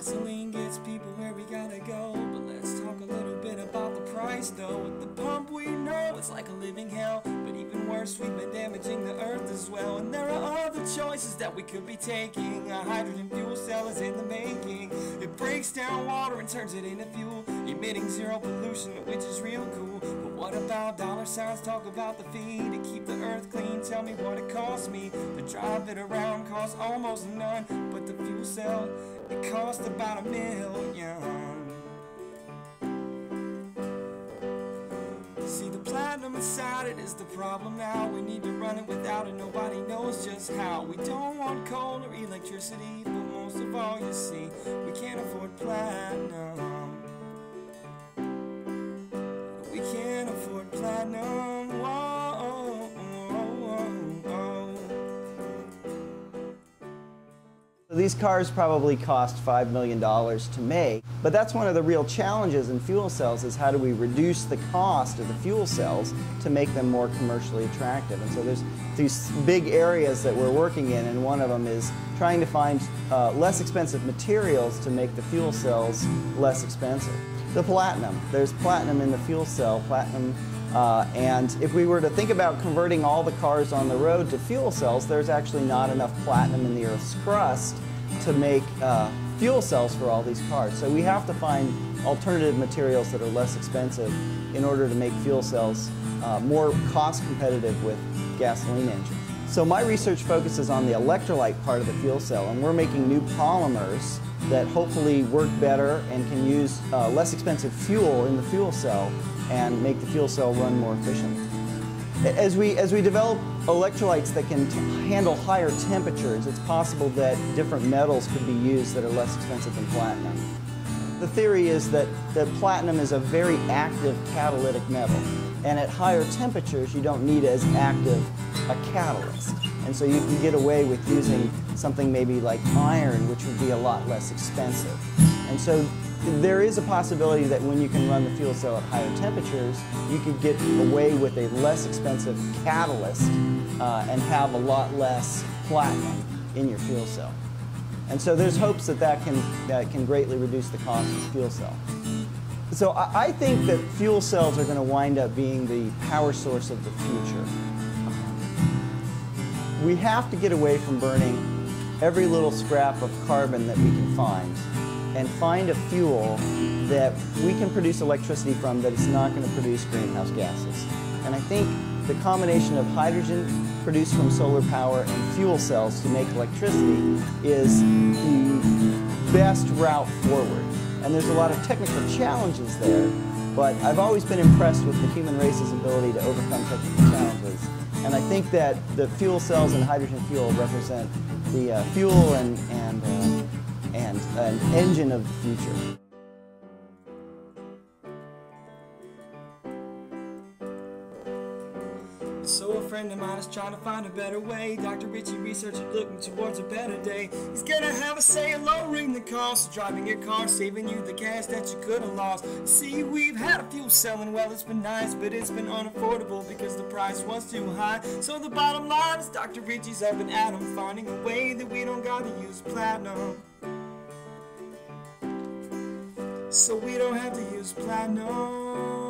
Gasoline gets people where we gotta go, but let's talk a little bit about the price though. At the pump we know it's like a living hell, but even worse, we've been damaging the earth as well. And there are other choices that we could be taking. A hydrogen fuel cell is in the making. It breaks down water and turns it into fuel, emitting zero pollution, which is real cool. But what about dollar signs? Talk about the fee to keep the earth clean. Tell me what it costs me to drive it around. Costs almost none, but the fuel cell, it costs about $1 million. See, the platinum inside it is the problem now. We need to run it without it, nobody knows just how. We don't want coal or electricity, but most of all, you see, we can't afford platinum. We can't afford platinum. Whoa, whoa, whoa. These cars probably cost $5 million to make, but that's one of the real challenges in fuel cells, is how do we reduce the cost of the fuel cells to make them more commercially attractive. And so there's these big areas that we're working in, and one of them is trying to find less expensive materials to make the fuel cells less expensive. The platinum, there's platinum in the fuel cell, and if we were to think about converting all the cars on the road to fuel cells, there's actually not enough platinum in the Earth's crust to make fuel cells for all these cars. So we have to find alternative materials that are less expensive in order to make fuel cells more cost competitive with gasoline engines. So my research focuses on the electrolyte part of the fuel cell, and we're making new polymers that hopefully work better and can use less expensive fuel in the fuel cell and make the fuel cell run more efficiently. As we develop electrolytes that can handle higher temperatures, it's possible that different metals could be used that are less expensive than platinum. The theory is that platinum is a very active catalytic metal, and at higher temperatures you don't need as active a catalyst. And so you can get away with using something maybe like iron, which would be a lot less expensive. And so there is a possibility that when you can run the fuel cell at higher temperatures, you could get away with a less expensive catalyst and have a lot less platinum in your fuel cell. And so there's hopes that that can greatly reduce the cost of the fuel cell. So I think that fuel cells are going to wind up being the power source of the future. We have to get away from burning every little scrap of carbon that we can find and find a fuel that we can produce electricity from that is not going to produce greenhouse gases. And I think the combination of hydrogen produced from solar power and fuel cells to make electricity is the best route forward. And there's a lot of technical challenges there, but I've always been impressed with the human race's ability to overcome technical challenges. And I think that the fuel cells and hydrogen fuel represent the fuel and an engine of the future. So a friend of mine is trying to find a better way. Dr. Ritchie researcher looking towards a better day. He's gonna have a say in lowering the cost of driving your car, saving you the cash that you could have lost. See, we've had a fuel cell and well, it's been nice, but it's been unaffordable because the price was too high. So the bottom line is Dr. Ritchie's up and at 'em, finding a way that we don't gotta use platinum. So we don't have to use platinum.